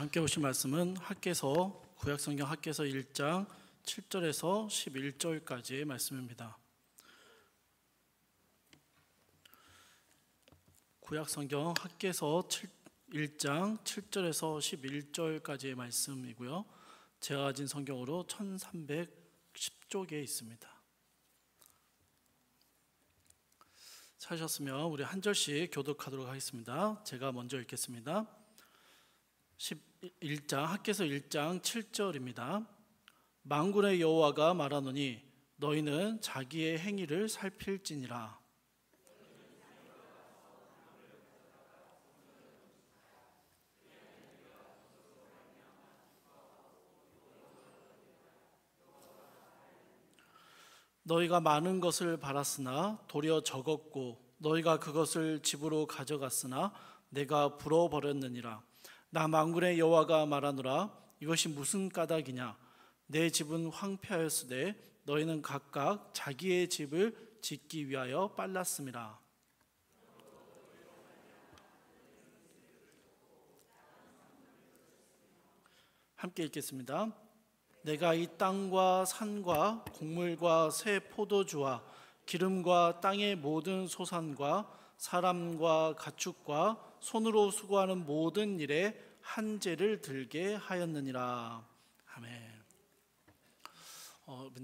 함께 보실 말씀은 구약성경 학개서 1장 7절에서 11절까지의 말씀입니다. 구약성경 학개서 1장 7절에서 11절까지의 말씀이고요. 제가 가진 성경으로 1310쪽에 있습니다. 찾으셨으면 우리 한 절씩 교독하도록 하겠습니다. 제가 먼저 읽겠습니다. 학개서 1장 7절입니다. 만군의 여호와가 말하노니 너희는 자기의 행위를 살필지니라. 너희가 많은 것을 바랐으나 도리어 적었고 너희가 그것을 집으로 가져갔으나 내가 불어버렸느니라. 나 만군의 여호와가 말하노라. 이것이 무슨 까닭이냐? 내 집은 황폐하였으되 너희는 각각 자기의 집을 짓기 위하여 빨랐음이라. 함께 읽겠습니다. 내가 이 땅과 산과 곡물과 새 포도주와 기름과 땅의 모든 소산과 사람과 가축과 손으로 수고하는 모든 일에 한죄를 들게 하였느니라. 아멘.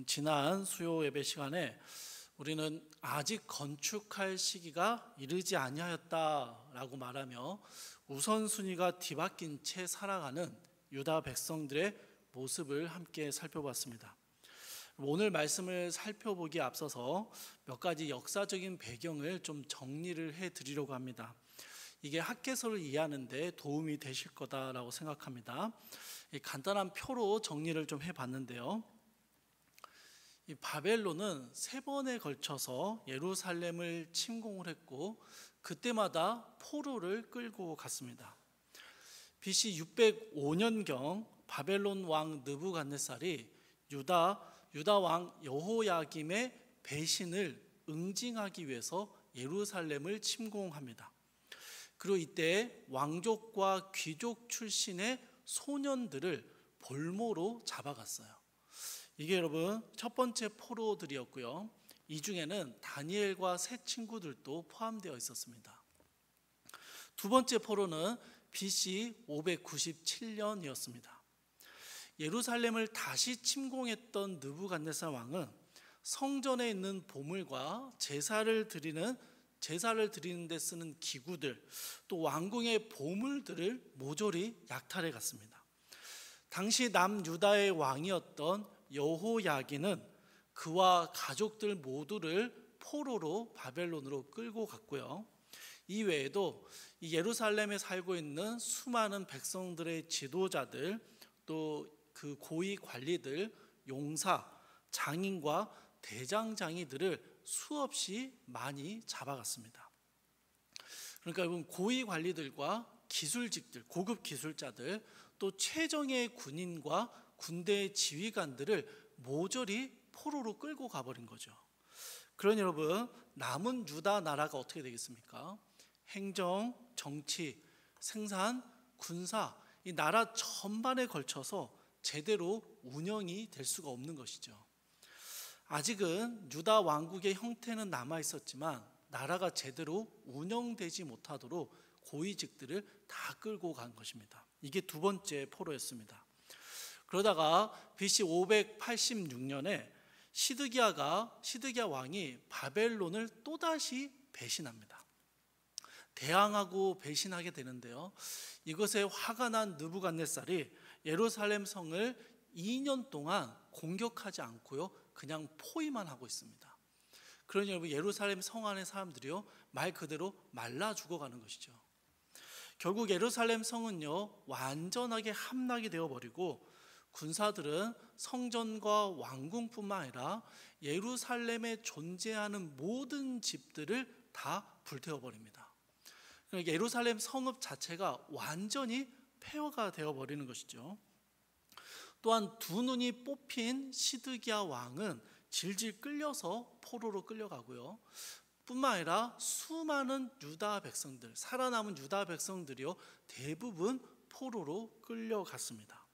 지난 수요 예배 시간에 우리는 아직 건축할 시기가 이르지 아니하였다라고 말하며 우선순위가 뒤바뀐 채 살아가는 유다 백성들의 모습을 함께 살펴봤습니다. 오늘 말씀을 살펴보기에 앞서서 몇 가지 역사적인 배경을 좀 정리를 해드리려고 합니다. 이게 학개서를 이해하는 데 도움이 되실 거다라고 생각합니다. 간단한 표로 정리를 좀 해봤는데요. 이 바벨론은 3번에 걸쳐서 예루살렘을 침공을 했고 그때마다 포로를 끌고 갔습니다. BC 605년경 바벨론 왕 느부갓네살이 유다 왕 여호야김의 배신을 응징하기 위해서 예루살렘을 침공합니다. 그리고 이때 왕족과 귀족 출신의 소년들을 볼모로 잡아갔어요. 이게 여러분 첫 번째 포로들이었고요. 이 중에는 다니엘과 세 친구들도 포함되어 있었습니다. 두 번째 포로는 BC 597년이었습니다. 예루살렘을 다시 침공했던 느부갓네살 왕은 성전에 있는 보물과 제사를 드리는 데 쓰는 기구들, 또 왕궁의 보물들을 모조리 약탈해 갔습니다. 당시 남유다의 왕이었던 여호야긴은 그와 가족들 모두를 포로로 바벨론으로 끌고 갔고요. 이 외에도 이 예루살렘에 살고 있는 수많은 백성들의 지도자들, 또 그 고위 관리들, 용사, 장인과 대장장이들을 수없이 많이 잡아갔습니다. 그러니까 여러분 고위 관리들과 기술직들, 고급 기술자들, 또 최정예 군인과 군대의 지휘관들을 모조리 포로로 끌고 가버린 거죠. 그러니 여러분 남은 유다 나라가 어떻게 되겠습니까? 행정, 정치, 생산, 군사 이 나라 전반에 걸쳐서 제대로 운영이 될 수가 없는 것이죠. 아직은 유다 왕국의 형태는 남아 있었지만 나라가 제대로 운영되지 못하도록 고위직들을 다 끌고 간 것입니다. 이게 두 번째 포로였습니다. 그러다가 BC 586년에 시드기야 왕이 바벨론을 또다시 배신합니다. 대항하고 배신하게 되는데요. 이것에 화가 난 느부갓네살이 예루살렘 성을 2년 동안 공격하지 않고요. 그냥 포위만 하고 있습니다. 그러니 여러분 예루살렘 성 안의 사람들이요 말 그대로 말라 죽어가는 것이죠. 결국 예루살렘 성은요 완전하게 함락이 되어버리고 군사들은 성전과 왕궁뿐만 아니라 예루살렘에 존재하는 모든 집들을 다 불태워버립니다. 그러니까 예루살렘 성읍 자체가 완전히 폐허가 되어버리는 것이죠. 또한 두 눈이 뽑힌 시드기야 왕은 질질 끌려서 포로로 끌려가고요. 뿐만 아니라 수많은 유다 백성들, 살아남은 유다 백성들이요 대부분 포로로 끌려갔습니다.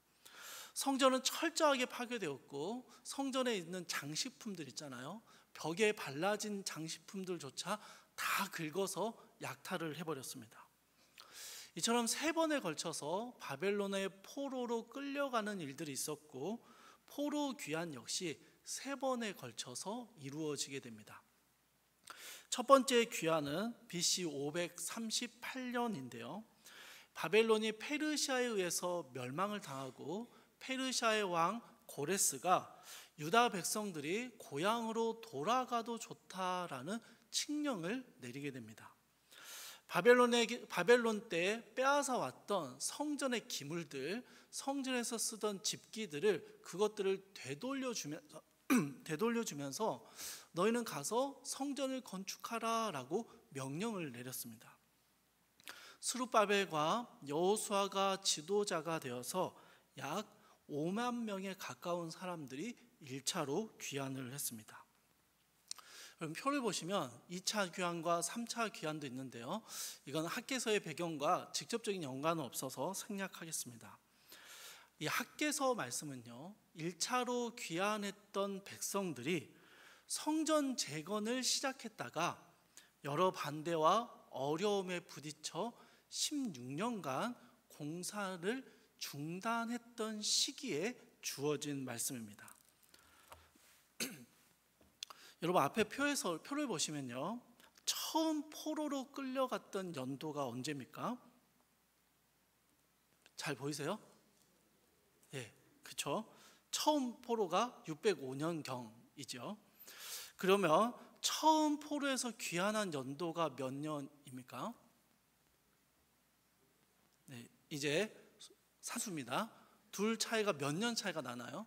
성전은 철저하게 파괴되었고 성전에 있는 장식품들 있잖아요. 벽에 발라진 장식품들조차 다 긁어서 약탈을 해버렸습니다. 이처럼 3번에 걸쳐서 바벨론의 포로로 끌려가는 일들이 있었고 포로 귀환 역시 3번에 걸쳐서 이루어지게 됩니다. 첫 번째 귀환은 BC 538년인데요. 바벨론이 페르시아에 의해서 멸망을 당하고 페르시아의 왕 고레스가 유다 백성들이 고향으로 돌아가도 좋다라는 칙령을 내리게 됩니다. 바벨론 때 빼앗아 왔던 성전의 기물들, 성전에서 쓰던 집기들을 그것들을 되돌려주면서 너희는 가서 성전을 건축하라라고 명령을 내렸습니다. 스룹바벨과 여호수아가 지도자가 되어서 약 5만 명에 가까운 사람들이 1차로 귀환을 했습니다. 그럼 표를 보시면 2차 귀환과 3차 귀환도 있는데요. 이건 학개서의 배경과 직접적인 연관은 없어서 생략하겠습니다. 이 학개서 말씀은요, 1차로 귀환했던 백성들이 성전 재건을 시작했다가 여러 반대와 어려움에 부딪혀 16년간 공사를 중단했던 시기에 주어진 말씀입니다. 여러분 앞에 표를 보시면요, 처음 포로로 끌려갔던 연도가 언제입니까? 잘 보이세요? 예, 그렇죠. 처음 포로가 605년경이죠. 그러면 처음 포로에서 귀환한 연도가 몇 년입니까? 네, 이제 사수입니다. 둘 차이가 몇 년 차이가 나나요?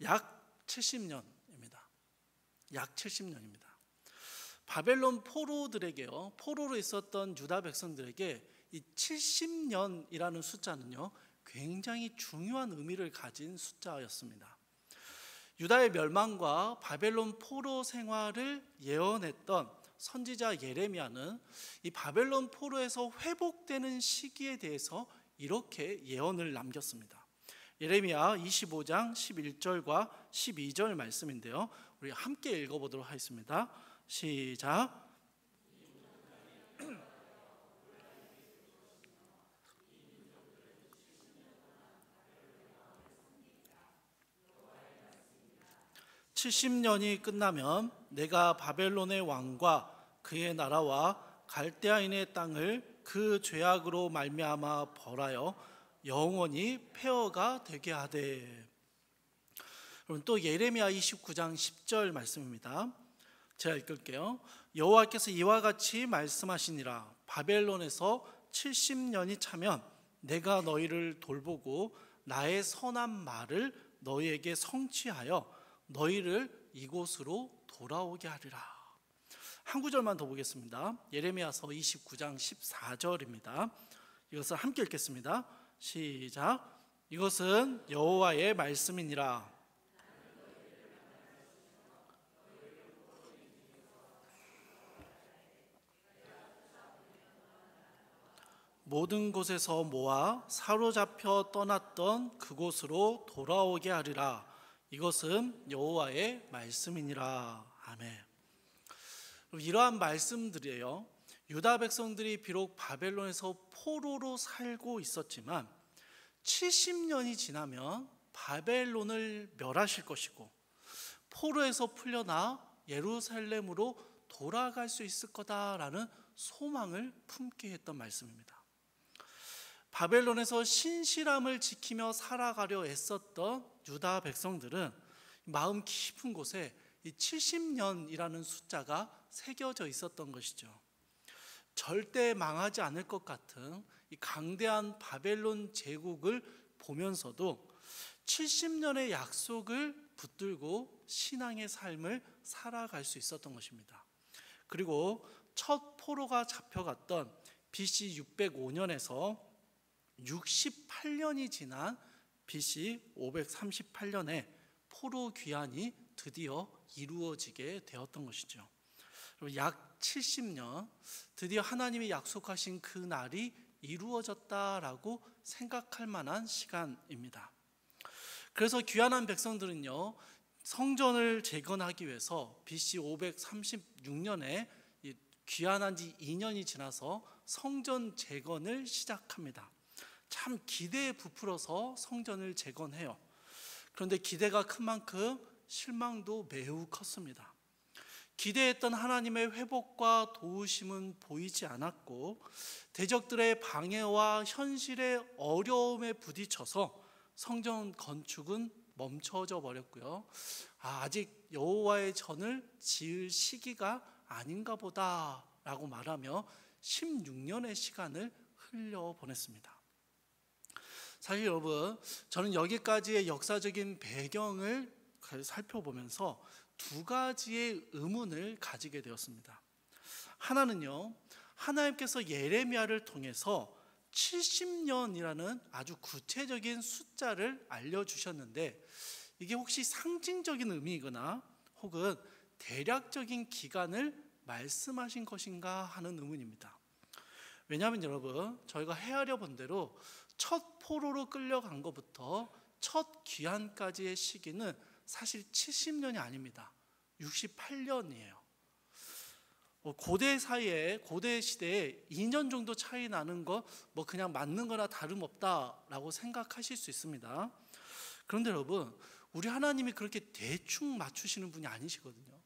약 70년입니다. 약 70년입니다. 바벨론 포로들에게요, 포로로 있었던 유다 백성들에게 이 70년이라는 숫자는요, 굉장히 중요한 의미를 가진 숫자였습니다. 유다의 멸망과 바벨론 포로 생활을 예언했던 선지자 예레미야는 이 바벨론 포로에서 회복되는 시기에 대해서 이렇게 예언을 남겼습니다. 예레미야 25장 11절과 12절 말씀인데요, 우리 함께 읽어보도록 하겠습니다. 시작. (70년이) 끝나면 내가 바벨론의 왕과 그의 나라와 갈대아인의 땅을 그 죄악으로 말미암아 벌하여 영원히 폐허가 되게 하되. 그럼 또 예레미야 29장 10절 말씀입니다. 제가 읽을게요. 여호와께서 이와 같이 말씀하시니라. 바벨론에서 70년이 차면 내가 너희를 돌보고 나의 선한 말을 너희에게 성취하여 너희를 이곳으로 돌아오게 하리라. 한 구절만 더 보겠습니다. 예레미야서 29장 14절입니다. 이것을 함께 읽겠습니다. 시작. 이것은 여호와의 말씀이니라. 모든 곳에서 모아 사로잡혀 떠났던 그곳으로 돌아오게 하리라. 이것은 여호와의 말씀이니라. 아멘. 이러한 말씀들이에요. 유다 백성들이 비록 바벨론에서 포로로 살고 있었지만 70년이 지나면 바벨론을 멸하실 것이고 포로에서 풀려나 예루살렘으로 돌아갈 수 있을 거다라는 소망을 품게 했던 말씀입니다. 바벨론에서 신실함을 지키며 살아가려 애썼던 유다 백성들은 마음 깊은 곳에 이 70년이라는 숫자가 새겨져 있었던 것이죠. 절대 망하지 않을 것 같은 이 강대한 바벨론 제국을 보면서도 70년의 약속을 붙들고 신앙의 삶을 살아갈 수 있었던 것입니다. 그리고 첫 포로가 잡혀갔던 BC 605년에서 68년이 지난 BC 538년에 포로 귀환이 드디어 이루어지게 되었던 것이죠. 약 70년, 드디어 하나님이 약속하신 그 날이 이루어졌다라고 생각할 만한 시간입니다. 그래서 귀환한 백성들은요, 성전을 재건하기 위해서 BC 536년에 귀환한 지 2년이 지나서 성전 재건을 시작합니다. 참 기대에 부풀어서 성전을 재건해요. 그런데 기대가 큰 만큼 실망도 매우 컸습니다. 기대했던 하나님의 회복과 도우심은 보이지 않았고, 대적들의 방해와 현실의 어려움에 부딪혀서 성전 건축은 멈춰져 버렸고요. 아직 여호와의 전을 지을 시기가 아닌가 보다라고 말하며 16년의 시간을 흘려보냈습니다. 사실 여러분, 저는 여기까지의 역사적인 배경을 살펴보면서 두 가지의 의문을 가지게 되었습니다. 하나는요, 하나님께서 예레미야를 통해서 70년이라는 아주 구체적인 숫자를 알려주셨는데, 이게 혹시 상징적인 의미이거나 혹은 대략적인 기간을 말씀하신 것인가 하는 의문입니다. 왜냐하면 여러분, 저희가 헤아려 본 대로 첫 포로로 끌려간 것부터 첫 귀환까지의 시기는 사실 70년이 아닙니다. 68년이에요. 고대 시대에 2년 정도 차이 나는 거 그냥 맞는 거나 다름없다라고 생각하실 수 있습니다. 그런데 여러분, 우리 하나님이 그렇게 대충 맞추시는 분이 아니시거든요.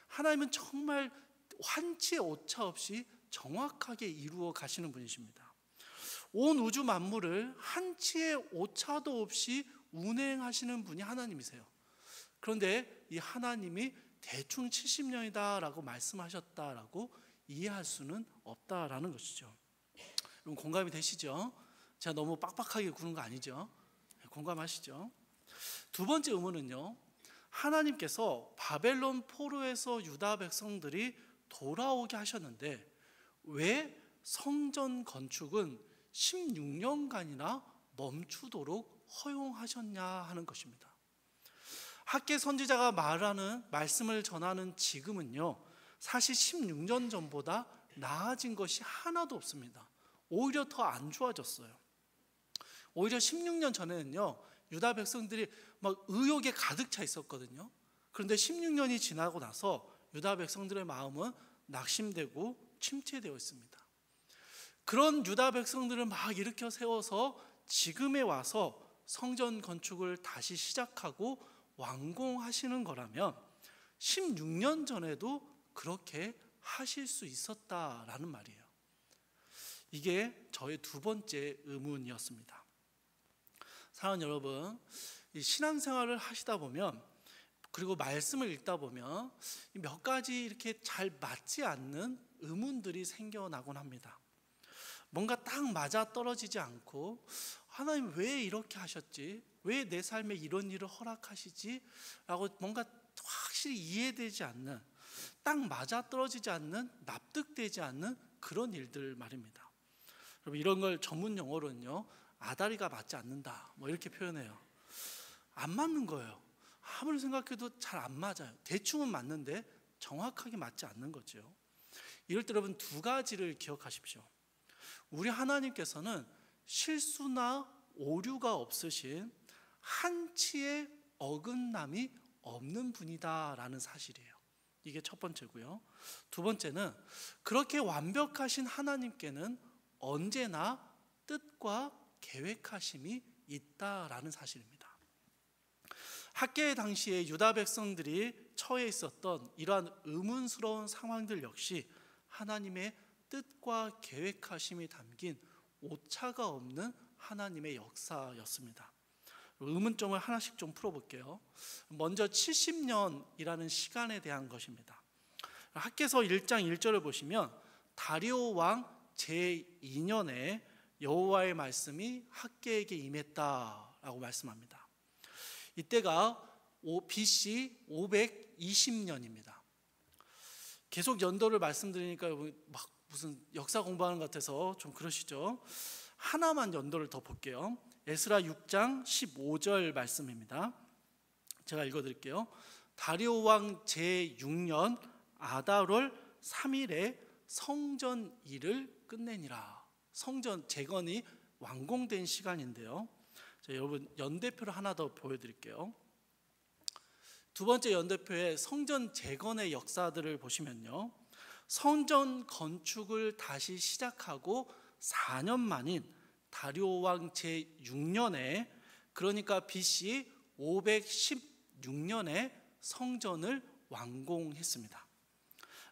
하나님은 정말 한치의 오차 없이 정확하게 이루어 가시는 분이십니다. 온 우주 만물을 한치의 오차도 없이 운행하시는 분이 하나님이세요. 그런데 이 하나님이 대충 70년이다라고 말씀하셨다라고 이해할 수는 없다라는 것이죠. 여러분 공감이 되시죠? 제가 너무 빡빡하게 구는 거 아니죠? 공감하시죠? 두 번째 의문은요, 하나님께서 바벨론 포로에서 유다 백성들이 돌아오게 하셨는데 왜 성전 건축은 16년간이나 멈추도록 허용하셨냐 하는 것입니다. 학개 선지자가 말씀을 전하는 지금은요, 사실 16년 전보다 나아진 것이 하나도 없습니다. 오히려 더 안 좋아졌어요. 오히려 16년 전에는요, 유다 백성들이 막 의욕에 가득 차 있었거든요. 그런데 16년이 지나고 나서 유다 백성들의 마음은 낙심되고 침체되어 있습니다. 그런 유다 백성들을 막 일으켜 세워서 지금에 와서 성전 건축을 다시 시작하고 완공하시는 거라면 16년 전에도 그렇게 하실 수 있었다라는 말이에요. 이게 저의 두 번째 의문이었습니다. 사랑하는 여러분, 이 신앙생활을 하시다 보면, 그리고 말씀을 읽다 보면 몇 가지 이렇게 잘 맞지 않는 의문들이 생겨나곤 합니다. 뭔가 딱 맞아 떨어지지 않고, 하나님 왜 이렇게 하셨지? 왜 내 삶에 이런 일을 허락하시지? 라고 뭔가 확실히 이해되지 않는, 딱 맞아 떨어지지 않는, 납득되지 않는 그런 일들 말입니다. 여러분, 이런 걸 전문 용어로는요, 아다리가 맞지 않는다 이렇게 표현해요. 안 맞는 거예요. 아무리 생각해도 잘 안 맞아요. 대충은 맞는데 정확하게 맞지 않는 거죠. 이럴 때 여러분 두 가지를 기억하십시오. 우리 하나님께서는 실수나 오류가 없으신, 한치의 어긋남이 없는 분이다라는 사실이에요. 이게 첫 번째고요. 두 번째는 그렇게 완벽하신 하나님께는 언제나 뜻과 계획하심이 있다라는 사실입니다. 학개의 당시에 유다 백성들이 처해 있었던 이러한 의문스러운 상황들 역시 하나님의 뜻과 계획하심이 담긴 오차가 없는 하나님의 역사였습니다. 의문점을 하나씩 좀 풀어볼게요. 먼저 70년이라는 시간에 대한 것입니다. 학개서 1장 1절을 보시면 다리오 왕 제2년에 여호와의 말씀이 학개에게 임했다라고 말씀합니다. 이때가 BC 520년입니다. 계속 연도를 말씀드리니까 막 무슨 역사 공부하는 것 같아서 좀 그러시죠? 하나만 연도를 더 볼게요. 에스라 6장 15절 말씀입니다. 제가 읽어드릴게요. 다리오 왕 제6년 아달월 3일에 성전 일을 끝내니라. 성전 재건이 완공된 시간인데요. 자, 여러분 연대표를 하나 더 보여드릴게요. 두 번째 연대표의 성전 재건의 역사들을 보시면요, 성전 건축을 다시 시작하고 4년 만인 다리오 왕 제6년에, 그러니까 BC 516년에 성전을 완공했습니다.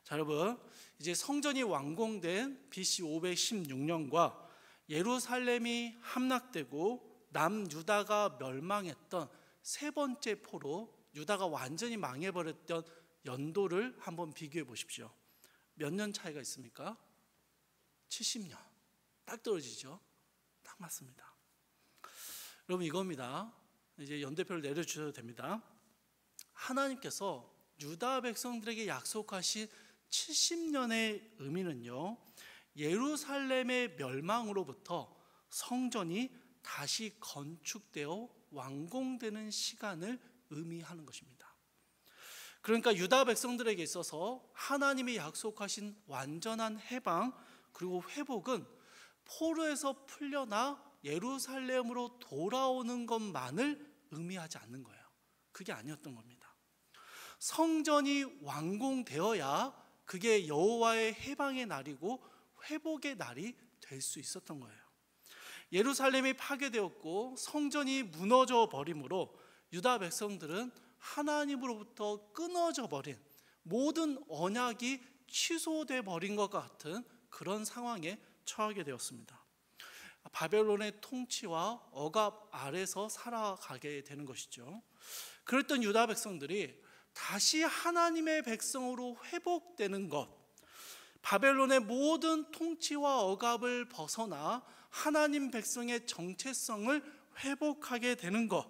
자, 여러분 이제 성전이 완공된 BC 516년과 예루살렘이 함락되고 남유다가 멸망했던 세 번째 포로, 유다가 완전히 망해버렸던 연도를 한번 비교해 보십시오. 몇 년 차이가 있습니까? 70년. 딱 떨어지죠? 딱 맞습니다. 여러분 이겁니다. 이제 연대표를 내려주셔도 됩니다. 하나님께서 유다 백성들에게 약속하신 70년의 의미는요, 예루살렘의 멸망으로부터 성전이 다시 건축되어 완공되는 시간을 의미하는 것입니다. 그러니까 유다 백성들에게 있어서 하나님이 약속하신 완전한 해방 그리고 회복은 포로에서 풀려나 예루살렘으로 돌아오는 것만을 의미하지 않는 거예요. 그게 아니었던 겁니다. 성전이 완공되어야 그게 여호와의 해방의 날이고 회복의 날이 될 수 있었던 거예요. 예루살렘이 파괴되었고 성전이 무너져 버림으로 유다 백성들은 하나님으로부터 끊어져 버린, 모든 언약이 취소돼 버린 것 같은 그런 상황에 처하게 되었습니다. 바벨론의 통치와 억압 아래서 살아가게 되는 것이죠. 그랬던 유다 백성들이 다시 하나님의 백성으로 회복되는 것, 바벨론의 모든 통치와 억압을 벗어나 하나님 백성의 정체성을 회복하게 되는 것,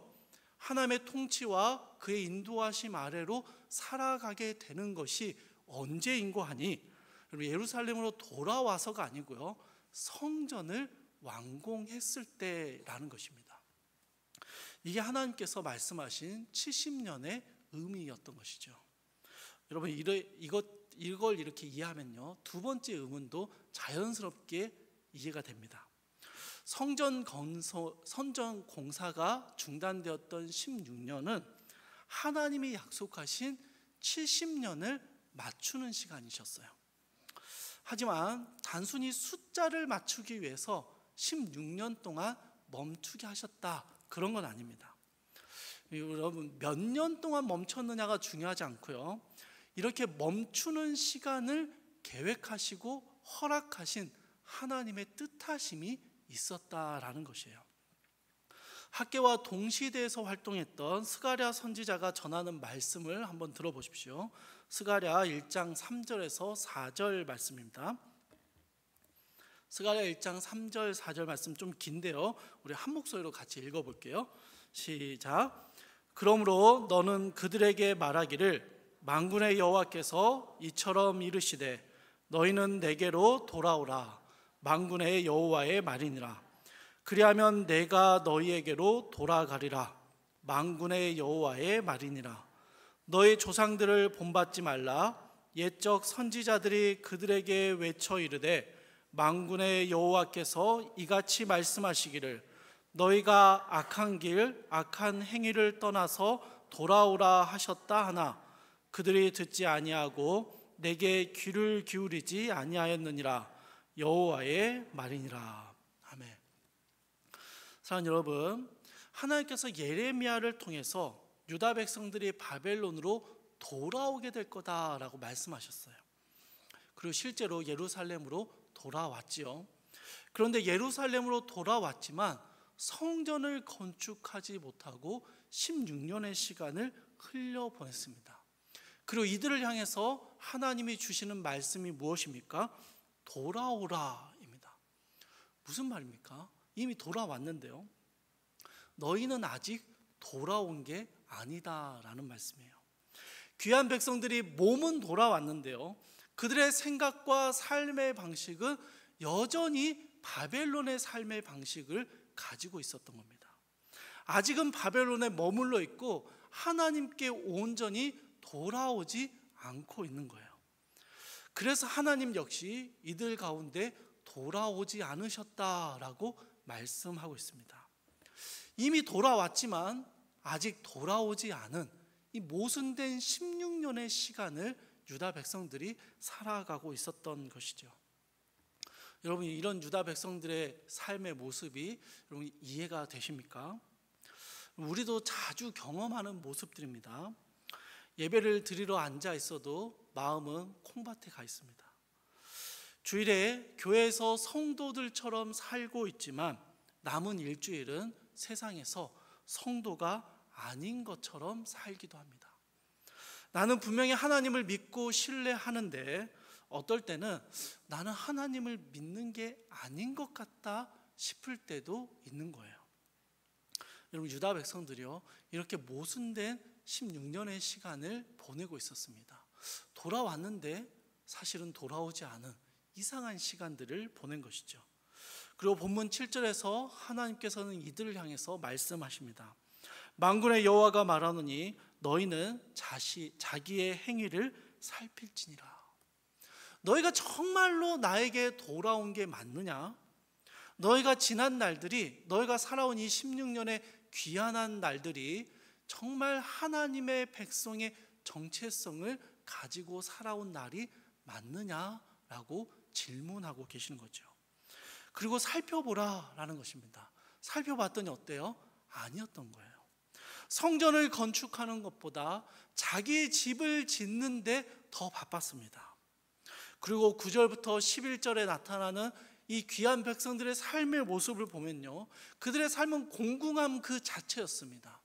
하나님의 통치와 그의 인도하심 아래로 살아가게 되는 것이 언제인고 하니, 예루살렘으로 돌아와서가 아니고요, 성전을 완공했을 때라는 것입니다. 이게 하나님께서 말씀하신 70년의 의미였던 것이죠. 여러분 이걸 이렇게 이해하면요, 두 번째 의문도 자연스럽게 이해가 됩니다. 성전 공사가 중단되었던 16년은 하나님이 약속하신 70년을 맞추는 시간이셨어요. 하지만 단순히 숫자를 맞추기 위해서 16년 동안 멈추게 하셨다, 그런 건 아닙니다. 여러분 몇 년 동안 멈췄느냐가 중요하지 않고요, 이렇게 멈추는 시간을 계획하시고 허락하신 하나님의 뜻하심이 있었다라는 것이에요. 학계와 동시대에서 활동했던 스가랴 선지자가 전하는 말씀을 한번 들어보십시오. 스가랴 1장 3절에서 4절 말씀입니다. 스가랴 1장 3절 4절 말씀 좀 긴데요, 우리 한 목소리로 같이 읽어볼게요. 시작. 그러므로 너는 그들에게 말하기를 만군의 여호와께서 이처럼 이르시되 너희는 내게로 돌아오라. 만군의 여호와의 말이니라. 그리하면 내가 너희에게로 돌아가리라. 만군의 여호와의 말이니라. 너희 조상들을 본받지 말라. 옛적 선지자들이 그들에게 외쳐 이르되 만군의 여호와께서 이같이 말씀하시기를 너희가 악한 길 악한 행위를 떠나서 돌아오라 하셨다 하나 그들이 듣지 아니하고 내게 귀를 기울이지 아니하였느니라. 여호와의 말이니라. 아멘. 사랑하는 여러분, 하나님께서 예레미야를 통해서 유다 백성들이 바벨론으로 돌아오게 될 거다라고 말씀하셨어요. 그리고 실제로 예루살렘으로 돌아왔지요. 그런데 예루살렘으로 돌아왔지만 성전을 건축하지 못하고 16년의 시간을 흘려보냈습니다. 그리고 이들을 향해서 하나님이 주시는 말씀이 무엇입니까? 돌아오라입니다. 무슨 말입니까? 이미 돌아왔는데요, 너희는 아직 돌아온 게 아니다라는 말씀이에요. 귀한 백성들이 몸은 돌아왔는데요, 그들의 생각과 삶의 방식은 여전히 바벨론의 삶의 방식을 가지고 있었던 겁니다. 아직은 바벨론에 머물러 있고 하나님께 온전히 돌아오지 않고 있는 거예요. 그래서 하나님 역시 이들 가운데 돌아오지 않으셨다라고 말씀하고 있습니다. 이미 돌아왔지만 아직 돌아오지 않은 이 모순된 16년의 시간을 유다 백성들이 살아가고 있었던 것이죠. 여러분, 이런 유다 백성들의 삶의 모습이 여러분 이해가 되십니까? 우리도 자주 경험하는 모습들입니다. 예배를 드리러 앉아 있어도 마음은 콩밭에 가 있습니다. 주일에 교회에서 성도들처럼 살고 있지만 남은 일주일은 세상에서 성도가 아닌 것처럼 살기도 합니다. 나는 분명히 하나님을 믿고 신뢰하는데 어떨 때는 나는 하나님을 믿는 게 아닌 것 같다 싶을 때도 있는 거예요. 여러분, 유다 백성들이요, 이렇게 모순된 16년의 시간을 보내고 있었습니다. 돌아왔는데 사실은 돌아오지 않은 이상한 시간들을 보낸 것이죠. 그리고 본문 7절에서 하나님께서는 이들을 향해서 말씀하십니다. 만군의 여호와가 말하노니 너희는 자기의 행위를 살필지니라. 너희가 정말로 나에게 돌아온 게 맞느냐? 너희가 지난 날들이, 너희가 살아온 이 16년의 귀한한 날들이 정말 하나님의 백성의 정체성을 가지고 살아온 날이 맞느냐라고 질문하고 계시는 거죠. 그리고 살펴보라라는 것입니다. 살펴봤더니 어때요? 아니었던 거예요. 성전을 건축하는 것보다 자기의 집을 짓는데 더 바빴습니다. 그리고 9절부터 11절에 나타나는 이 귀한 백성들의 삶의 모습을 보면요, 그들의 삶은 공공함 그 자체였습니다.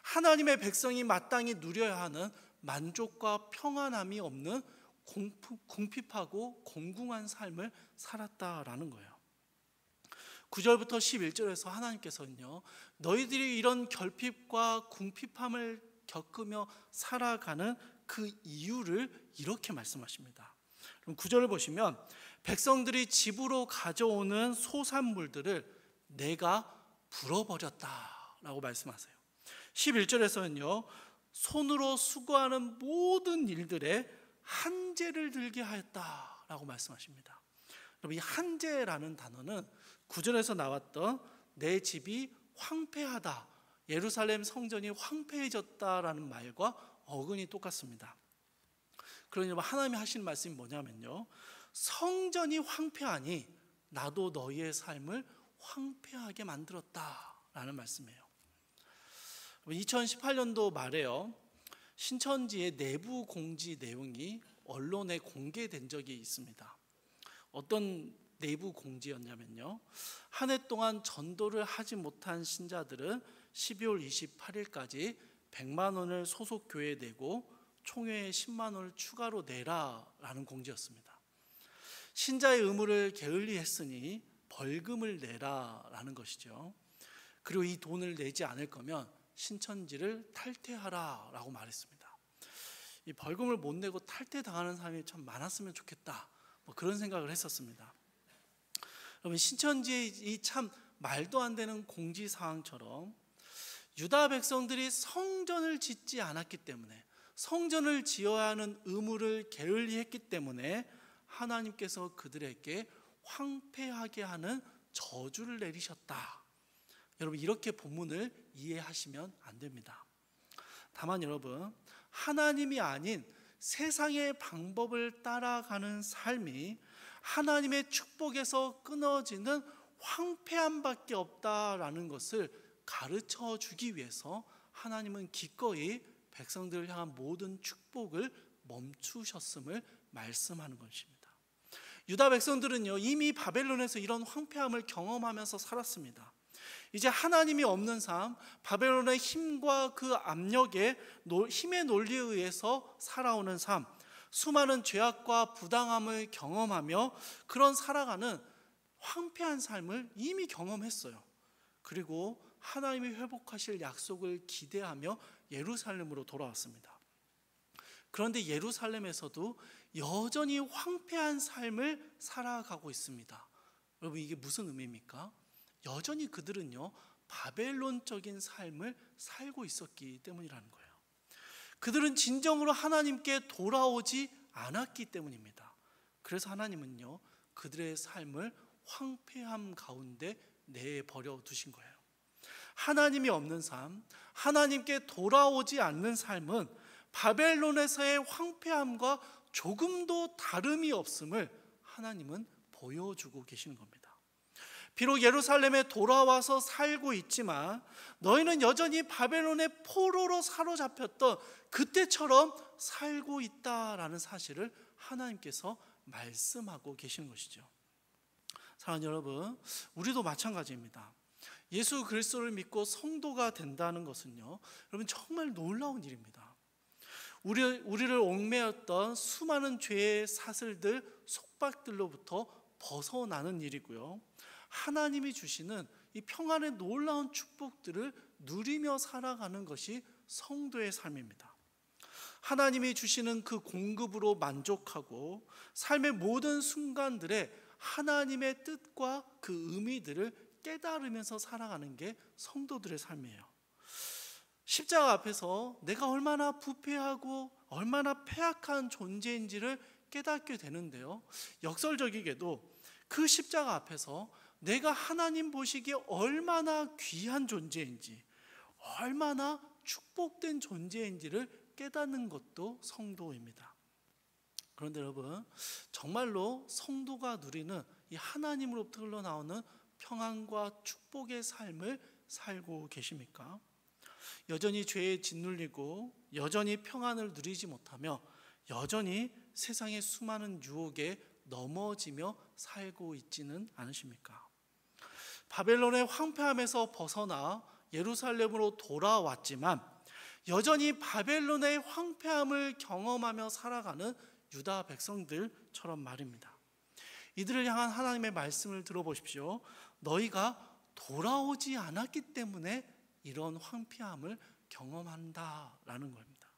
하나님의 백성이 마땅히 누려야 하는 만족과 평안함이 없는 궁핍하고 공공한 삶을 살았다라는 거예요. 9절부터 11절에서 하나님께서는요, 너희들이 이런 결핍과 궁핍함을 겪으며 살아가는 그 이유를 이렇게 말씀하십니다. 그럼 9절을 보시면 백성들이 집으로 가져오는 소산물들을 내가 불어버렸다라고 말씀하세요. 11절에서는요, 손으로 수고하는 모든 일들에 한재를 들게 하였다라고 말씀하십니다. 여러분, 이 한재라는 단어는 9절에서 나왔던 내 집이 황폐하다, 예루살렘 성전이 황폐해졌다라는 말과 어근이 똑같습니다. 그러니 하나님이 하시는 말씀이 뭐냐면요, 성전이 황폐하니 나도 너희의 삶을 황폐하게 만들었다라는 말씀이에요. 2018년도 말에요, 신천지의 내부 공지 내용이 언론에 공개된 적이 있습니다. 어떤 내부 공지였냐면요, 한 해 동안 전도를 하지 못한 신자들은 12월 28일까지 100만 원을 소속 교회에 내고 총회에 10만 원을 추가로 내라라는 공지였습니다. 신자의 의무를 게을리했으니 벌금을 내라라는 것이죠. 그리고 이 돈을 내지 않을 거면 신천지를 탈퇴하라라고 말했습니다. 이 벌금을 못 내고 탈퇴당하는 사람이 참 많았으면 좋겠다, 그런 생각을 했었습니다. 여러분, 신천지의 이 참 말도 안 되는 공지사항처럼 유다 백성들이 성전을 짓지 않았기 때문에, 성전을 지어야 하는 의무를 게을리했기 때문에 하나님께서 그들에게 황폐하게 하는 저주를 내리셨다. 여러분, 이렇게 본문을 이해하시면 안 됩니다. 다만 여러분, 하나님이 아닌 세상의 방법을 따라가는 삶이 하나님의 축복에서 끊어지는 황폐함밖에 없다라는 것을 가르쳐 주기 위해서 하나님은 기꺼이 백성들을 향한 모든 축복을 멈추셨음을 말씀하는 것입니다. 유다 백성들은요, 이미 바벨론에서 이런 황폐함을 경험하면서 살았습니다. 이제 하나님이 없는 삶, 바벨론의 힘과 그 압력에, 힘의 논리에 의해서 살아오는 삶, 수많은 죄악과 부당함을 경험하며 그런 살아가는 황폐한 삶을 이미 경험했어요. 그리고 하나님이 회복하실 약속을 기대하며 예루살렘으로 돌아왔습니다. 그런데 예루살렘에서도 여전히 황폐한 삶을 살아가고 있습니다. 여러분, 이게 무슨 의미입니까? 여전히 그들은요, 바벨론적인 삶을 살고 있었기 때문이라는 거예요. 그들은 진정으로 하나님께 돌아오지 않았기 때문입니다. 그래서 하나님은요, 그들의 삶을 황폐함 가운데 내버려 두신 거예요. 하나님이 없는 삶, 하나님께 돌아오지 않는 삶은 바벨론에서의 황폐함과 조금도 다름이 없음을 하나님은 보여주고 계시는 겁니다. 비록 예루살렘에 돌아와서 살고 있지만 너희는 여전히 바벨론의 포로로 사로잡혔던 그때처럼 살고 있다라는 사실을 하나님께서 말씀하고 계시는 것이죠. 사랑하는 여러분, 우리도 마찬가지입니다. 예수 그리스도를 믿고 성도가 된다는 것은요, 여러분 정말 놀라운 일입니다. 우리를 얽매였던 수많은 죄의 사슬들, 속박들로부터 벗어나는 일이고요, 하나님이 주시는 이 평안의 놀라운 축복들을 누리며 살아가는 것이 성도의 삶입니다. 하나님이 주시는 그 공급으로 만족하고 삶의 모든 순간들에 하나님의 뜻과 그 의미들을 깨달으면서 살아가는 게 성도들의 삶이에요. 십자가 앞에서 내가 얼마나 부패하고 얼마나 패악한 존재인지를 깨닫게 되는데요, 역설적이게도 그 십자가 앞에서 내가 하나님 보시기에 얼마나 귀한 존재인지, 얼마나 축복된 존재인지를 깨닫는 것도 성도입니다. 그런데 여러분, 정말로 성도가 누리는 이 하나님으로부터 흘러나오는 평안과 축복의 삶을 살고 계십니까? 여전히 죄에 짓눌리고 여전히 평안을 누리지 못하며 여전히 세상의 수많은 유혹에 넘어지며 살고 있지는 않으십니까? 바벨론의 황폐함에서 벗어나 예루살렘으로 돌아왔지만 여전히 바벨론의 황폐함을 경험하며 살아가는 유다 백성들처럼 말입니다. 이들을 향한 하나님의 말씀을 들어보십시오. 너희가 돌아오지 않았기 때문에 이런 황폐함을 경험한다라는 겁니다.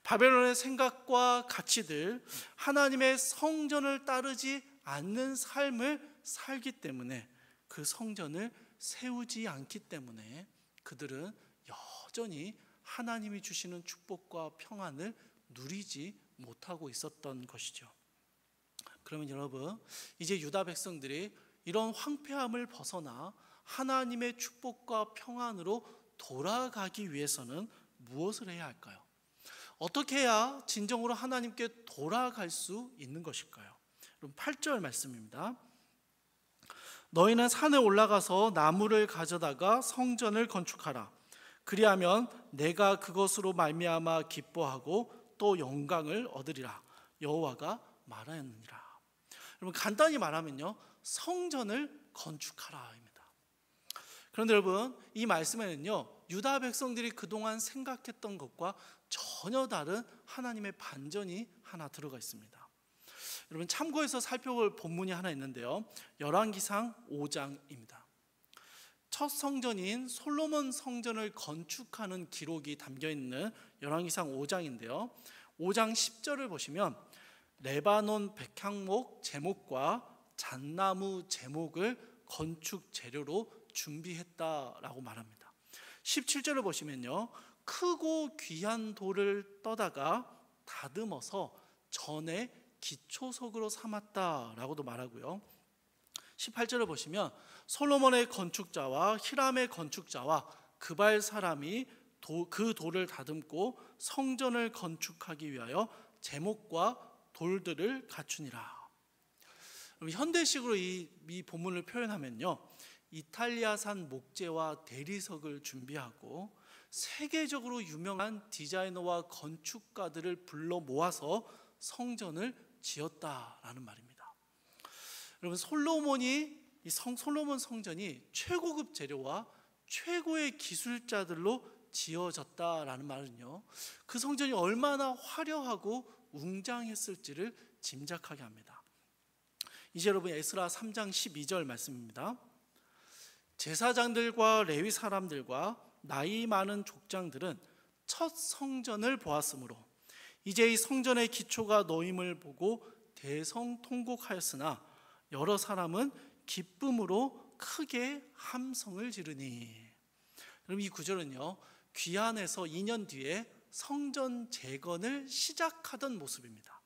바벨론의 생각과 가치들, 하나님의 성전을 따르지 않는 삶을 살기 때문에, 그 성전을 세우지 않기 때문에 그들은 여전히 하나님이 주시는 축복과 평안을 누리지 못하고 있었던 것이죠. 그러면 여러분, 이제 유다 백성들이 이런 황폐함을 벗어나 하나님의 축복과 평안으로 돌아가기 위해서는 무엇을 해야 할까요? 어떻게 해야 진정으로 하나님께 돌아갈 수 있는 것일까요? 여러분, 8절 말씀입니다. 너희는 산에 올라가서 나무를 가져다가 성전을 건축하라. 그리하면 내가 그것으로 말미암아 기뻐하고 또 영광을 얻으리라. 여호와가 말하였느니라. 여러분, 간단히 말하면요, 성전을 건축하라입니다. 그런데 여러분, 이 말씀에는요, 유다 백성들이 그동안 생각했던 것과 전혀 다른 하나님의 반전이 하나 들어가 있습니다. 여러분, 참고해서 살펴볼 본문이 하나 있는데요, 열왕기상 5장입니다. 첫 성전인 솔로몬 성전을 건축하는 기록이 담겨있는 열왕기상 5장인데요, 5장 10절을 보시면 레바논 백향목 제목과 잣나무 제목을 건축 재료로 준비했다라고 말합니다. 17절을 보시면요, 크고 귀한 돌을 떠다가 다듬어서 전에 기초석으로 삼았다라고도 말하고요, 18절을 보시면 솔로몬의 건축자와 히람의 건축자와 그발 사람이 그 돌을 다듬고 성전을 건축하기 위하여 제목과 돌들을 갖추니라. 현대식으로 이 본문을 표현하면요, 이탈리아산 목재와 대리석을 준비하고 세계적으로 유명한 디자이너와 건축가들을 불러 모아서 성전을 지었다라는 말입니다. 여러분, 솔로몬 성전이 최고급 재료와 최고의 기술자들로 지어졌다라는 말은요, 그 성전이 얼마나 화려하고 웅장했을지를 짐작하게 합니다. 이제 여러분, 에스라 3장 12절 말씀입니다. 제사장들과 레위 사람들과 나이 많은 족장들은 첫 성전을 보았으므로 이제 이 성전의 기초가 놓임을 보고 대성통곡하였으나 여러 사람은 기쁨으로 크게 함성을 지르니. 여러분, 이 구절은요, 귀환에서 2년 뒤에 성전 재건을 시작하던 모습입니다.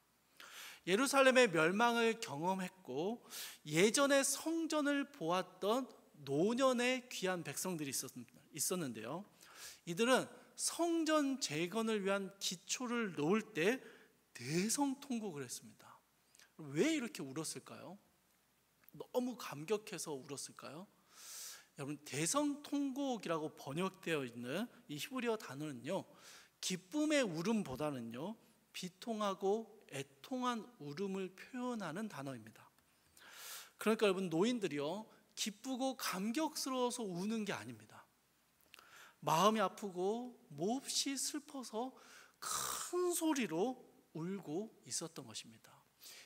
예루살렘의 멸망을 경험했고 예전에 성전을 보았던 노년의 귀한 백성들이 있었는데요. 이들은 성전 재건을 위한 기초를 놓을 때 대성통곡을 했습니다. 왜 이렇게 울었을까요? 너무 감격해서 울었을까요? 여러분, 대성통곡이라고 번역되어 있는 이 히브리어 단어는요, 기쁨의 울음보다는요, 비통하고 애통한 울음을 표현하는 단어입니다. 그러니까 여러분, 노인들이요, 기쁘고 감격스러워서 우는 게 아닙니다. 마음이 아프고 몹시 슬퍼서 큰 소리로 울고 있었던 것입니다.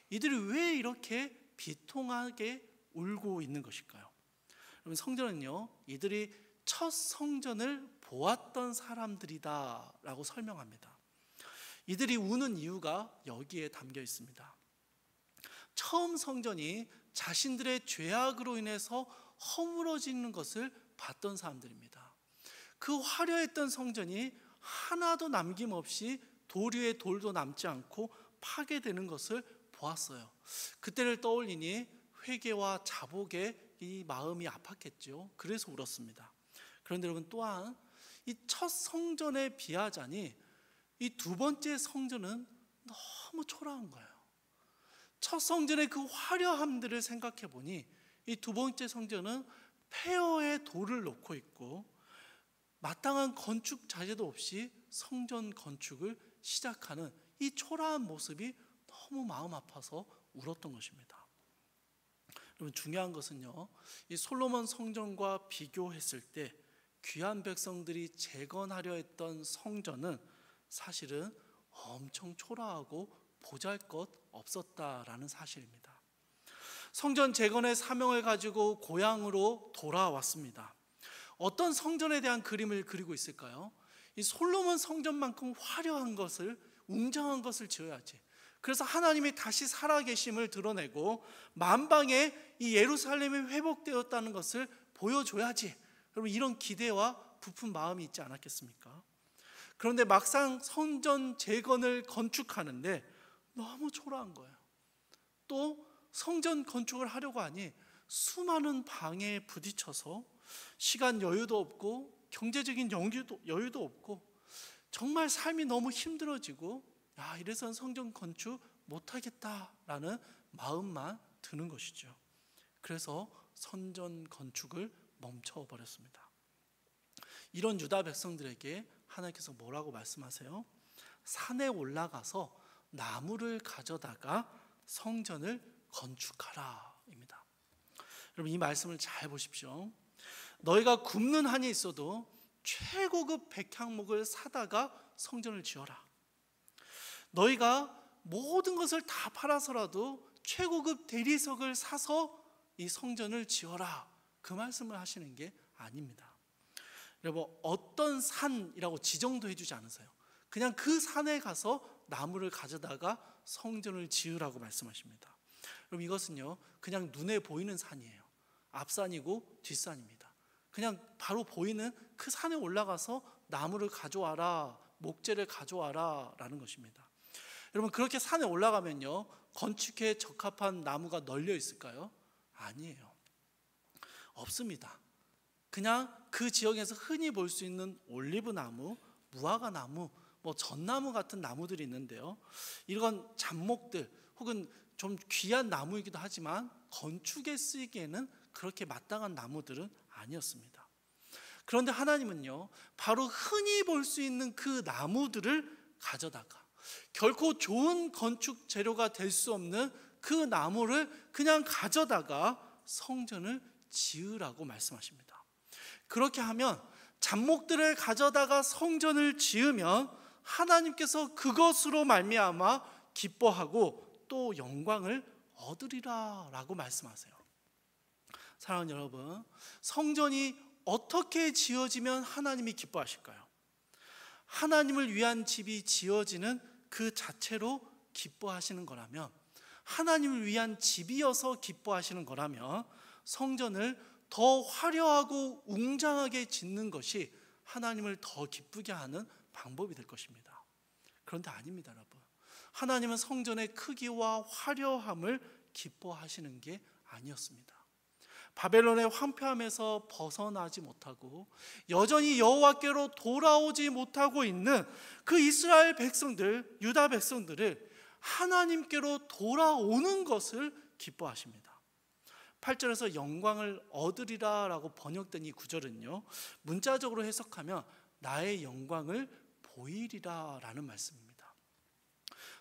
이들이 왜 이렇게 비통하게 울고 있는 것일까요? 여러분, 성전은요, 이들이 첫 성전을 보았던 사람들이다 라고 설명합니다. 이들이 우는 이유가 여기에 담겨 있습니다. 처음 성전이 자신들의 죄악으로 인해서 허물어지는 것을 봤던 사람들입니다. 그 화려했던 성전이 하나도 남김없이 돌 위에 돌도 남지 않고 파괴되는 것을 보았어요. 그때를 떠올리니 회개와 자복에 이 마음이 아팠겠죠. 그래서 울었습니다. 그런데 여러분, 또한 이 첫 성전에 비하자니 이 두 번째 성전은 너무 초라한 거예요. 첫 성전의 그 화려함들을 생각해 보니 이 두 번째 성전은 폐허의 돌을 놓고 있고 마땅한 건축 자재도 없이 성전 건축을 시작하는 이 초라한 모습이 너무 마음 아파서 울었던 것입니다. 여러분, 중요한 것은요, 이 솔로몬 성전과 비교했을 때 귀한 백성들이 재건하려 했던 성전은 사실은 엄청 초라하고 보잘것없었다라는 사실입니다. 성전 재건의 사명을 가지고 고향으로 돌아왔습니다. 어떤 성전에 대한 그림을 그리고 있을까요? 이 솔로몬 성전만큼 화려한 것을, 웅장한 것을 지어야지. 그래서 하나님이 다시 살아계심을 드러내고 만방에 이 예루살렘이 회복되었다는 것을 보여줘야지. 여러분, 이런 기대와 부푼 마음이 있지 않았겠습니까? 그런데 막상 성전 재건을 건축하는데 너무 초라한 거예요. 또 성전 건축을 하려고 하니 수많은 방해에 부딪혀서 시간 여유도 없고 경제적인 여유도 없고 정말 삶이 너무 힘들어지고 이래서는 성전 건축 못하겠다라는 마음만 드는 것이죠. 그래서 성전 건축을 멈춰버렸습니다. 이런 유다 백성들에게 하나님께서 뭐라고 말씀하세요? 산에 올라가서 나무를 가져다가 성전을 건축하라 입니다. 여러분, 이 말씀을 잘 보십시오. 너희가 굶는 한이 있어도 최고급 백향목을 사다가 성전을 지어라. 너희가 모든 것을 다 팔아서라도 최고급 대리석을 사서 이 성전을 지어라. 그 말씀을 하시는 게 아닙니다. 여러분, 어떤 산이라고 지정도 해주지 않으세요. 그냥 그 산에 가서 나무를 가져다가 성전을 지으라고 말씀하십니다. 여러분, 이것은요, 그냥 눈에 보이는 산이에요. 앞산이고 뒷산입니다. 그냥 바로 보이는 그 산에 올라가서 나무를 가져와라, 목재를 가져와라 라는 것입니다. 여러분, 그렇게 산에 올라가면요, 건축에 적합한 나무가 널려 있을까요? 아니에요. 없습니다. 그냥 그 지역에서 흔히 볼 수 있는 올리브나무, 무화과나무, 전나무 같은 나무들이 있는데요, 이런 잡목들 혹은 좀 귀한 나무이기도 하지만 건축에 쓰이기에는 그렇게 마땅한 나무들은 아니었습니다. 그런데 하나님은요, 바로 흔히 볼 수 있는 그 나무들을 가져다가 결코 좋은 건축 재료가 될 수 없는 그 나무를 그냥 가져다가 성전을 지으라고 말씀하십니다. 그렇게 하면 잡목들을 가져다가 성전을 지으면 하나님께서 그것으로 말미암아 기뻐하고 또 영광을 얻으리라 라고 말씀하세요. 사랑하는 여러분, 성전이 어떻게 지어지면 하나님이 기뻐하실까요? 하나님을 위한 집이 지어지는 그 자체로 기뻐하시는 거라면, 하나님을 위한 집이어서 기뻐하시는 거라면 성전을 더 화려하고 웅장하게 짓는 것이 하나님을 더 기쁘게 하는 방법이 될 것입니다. 그런데 아닙니다, 여러분. 하나님은 성전의 크기와 화려함을 기뻐하시는 게 아니었습니다. 바벨론의 황폐함에서 벗어나지 못하고 여전히 여호와께로 돌아오지 못하고 있는 그 이스라엘 백성들, 유다 백성들을 하나님께로 돌아오는 것을 기뻐하십니다. 8절에서 영광을 얻으리라 라고 번역된 이 구절은요, 문자적으로 해석하면 나의 영광을 보이리라 라는 말씀입니다.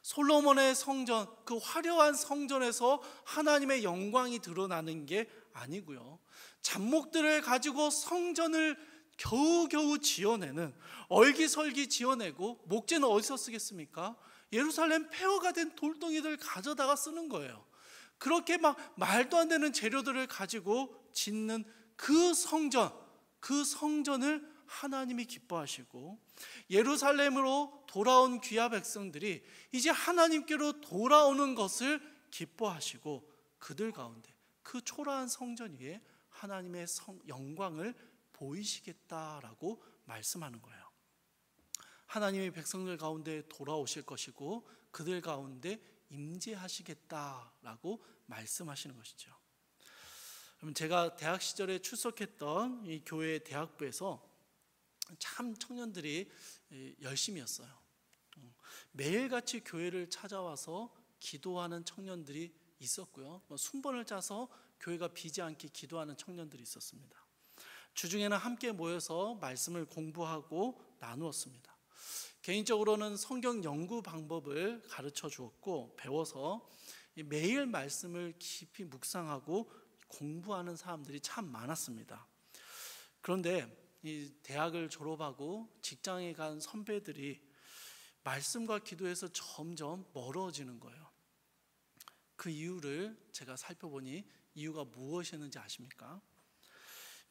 솔로몬의 성전, 그 화려한 성전에서 하나님의 영광이 드러나는 게 아니고요, 잡목들을 가지고 성전을 겨우겨우 지어내는, 얼기설기 지어내고, 목재는 어디서 쓰겠습니까? 예루살렘 폐허가 된 돌덩이들 가져다가 쓰는 거예요. 그렇게 막 말도 안 되는 재료들을 가지고 짓는 그 성전, 그 성전을 하나님이 기뻐하시고, 예루살렘으로 돌아온 귀하 백성들이 이제 하나님께로 돌아오는 것을 기뻐하시고, 그들 가운데 그 초라한 성전 위에 하나님의 영광을 보이시겠다라고 말씀하는 거예요. 하나님의 백성들 가운데 돌아오실 것이고 그들 가운데 임재하시겠다라고 말씀하시는 것이죠. 그럼 제가 대학 시절에 출석했던 이 교회 대학부에서 참 청년들이 열심이었어요. 매일같이 교회를 찾아와서 기도하는 청년들이 있었고요, 순번을 짜서 교회가 비지 않게 기도하는 청년들이 있었습니다. 주중에는 함께 모여서 말씀을 공부하고 나누었습니다. 개인적으로는 성경 연구 방법을 가르쳐 주었고, 배워서 매일 말씀을 깊이 묵상하고 공부하는 사람들이 참 많았습니다. 그런데 이 대학을 졸업하고 직장에 간 선배들이 말씀과 기도에서 점점 멀어지는 거예요. 그 이유를 제가 살펴보니 이유가 무엇이었는지 아십니까?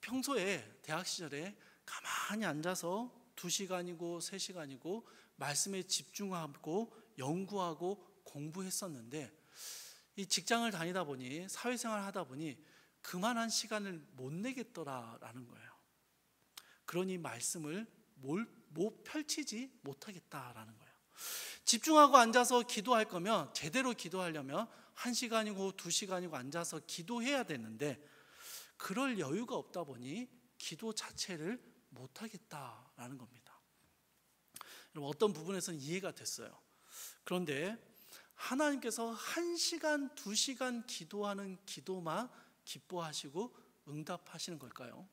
평소에 대학 시절에 가만히 앉아서 2시간이고 3시간이고 말씀에 집중하고 연구하고 공부했었는데, 이 직장을 다니다 보니, 사회생활을 하다 보니 그만한 시간을 못 내겠더라라는 거예요. 그러니 말씀을 못 펼치지 못하겠다라는 거예요. 집중하고 앉아서 기도할 거면, 제대로 기도하려면 1시간이고 2시간이고 앉아서 기도해야 되는데, 그럴 여유가 없다 보니 기도 자체를 못하겠다라는 겁니다. 여러분, 어떤 부분에서는 이해가 됐어요. 그런데 하나님께서 1시간, 2시간 기도하는 기도만 기뻐하시고 응답하시는 걸까요?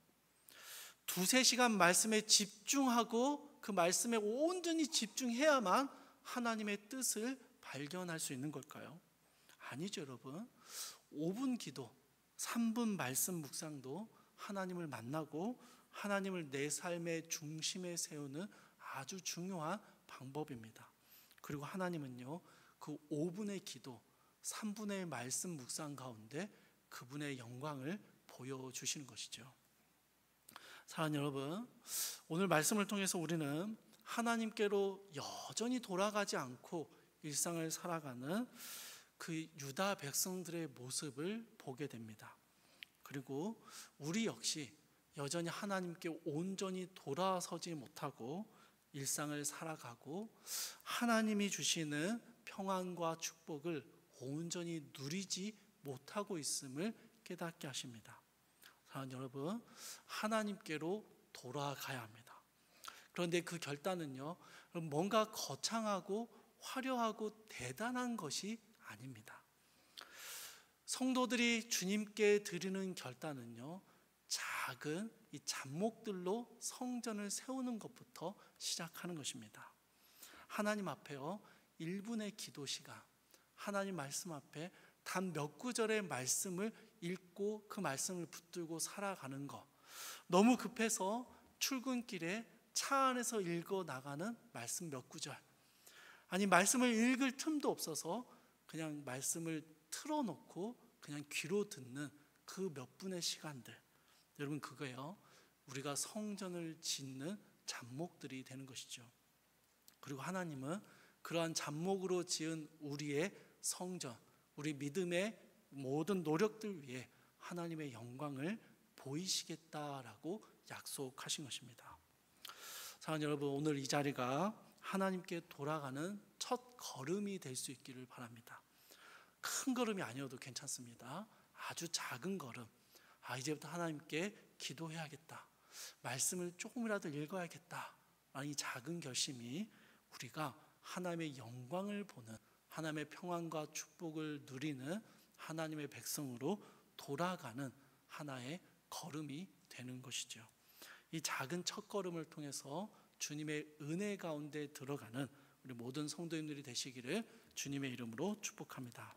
2-3시간 말씀에 집중하고 그 말씀에 온전히 집중해야만 하나님의 뜻을 발견할 수 있는 걸까요? 아니죠, 여러분. 5분 기도, 3분 말씀 묵상도 하나님을 만나고 하나님을 내 삶의 중심에 세우는 아주 중요한 방법입니다. 그리고 하나님은요, 그 5분의 기도, 3분의 말씀 묵상 가운데 그분의 영광을 보여주시는 것이죠. 사랑하는 여러분, 오늘 말씀을 통해서 우리는 하나님께로 여전히 돌아가지 않고 일상을 살아가는 그 유다 백성들의 모습을 보게 됩니다. 그리고 우리 역시 여전히 하나님께 온전히 돌아서지 못하고 일상을 살아가고 하나님이 주시는 평안과 축복을 온전히 누리지 못하고 있음을 깨닫게 하십니다. 사랑하는 여러분, 하나님께로 돌아가야 합니다. 그런데 그 결단은요, 뭔가 거창하고 화려하고 대단한 것이 아닙니다. 성도들이 주님께 드리는 결단은요, 작은 이 잡목들로 성전을 세우는 것부터 시작하는 것입니다. 하나님 앞에요, 1분의 기도 시간, 하나님 말씀 앞에 단 몇 구절의 말씀을 읽고 그 말씀을 붙들고 살아가는 것, 너무 급해서 출근길에 차 안에서 읽어 나가는 말씀 몇 구절, 아니 말씀을 읽을 틈도 없어서 그냥 말씀을 틀어놓고 그냥 귀로 듣는 그 몇 분의 시간들, 여러분, 그거예요, 우리가 성전을 짓는 잡목들이 되는 것이죠. 그리고 하나님은 그러한 잡목으로 지은 우리의 성전, 우리 믿음의 모든 노력들 위해 하나님의 영광을 보이시겠다라고 약속하신 것입니다. 사랑하는 여러분, 오늘 이 자리가 하나님께 돌아가는 첫 걸음이 될 수 있기를 바랍니다. 큰 걸음이 아니어도 괜찮습니다. 아주 작은 걸음. 이제부터 하나님께 기도해야겠다. 말씀을 조금이라도 읽어야겠다. 이 작은 결심이 우리가 하나님의 영광을 보는, 하나님의 평안과 축복을 누리는 하나님의 백성으로 돌아가는 하나의 걸음이 되는 것이죠. 이 작은 첫걸음을 통해서 주님의 은혜 가운데 들어가는 우리 모든 성도님들이 되시기를 주님의 이름으로 축복합니다.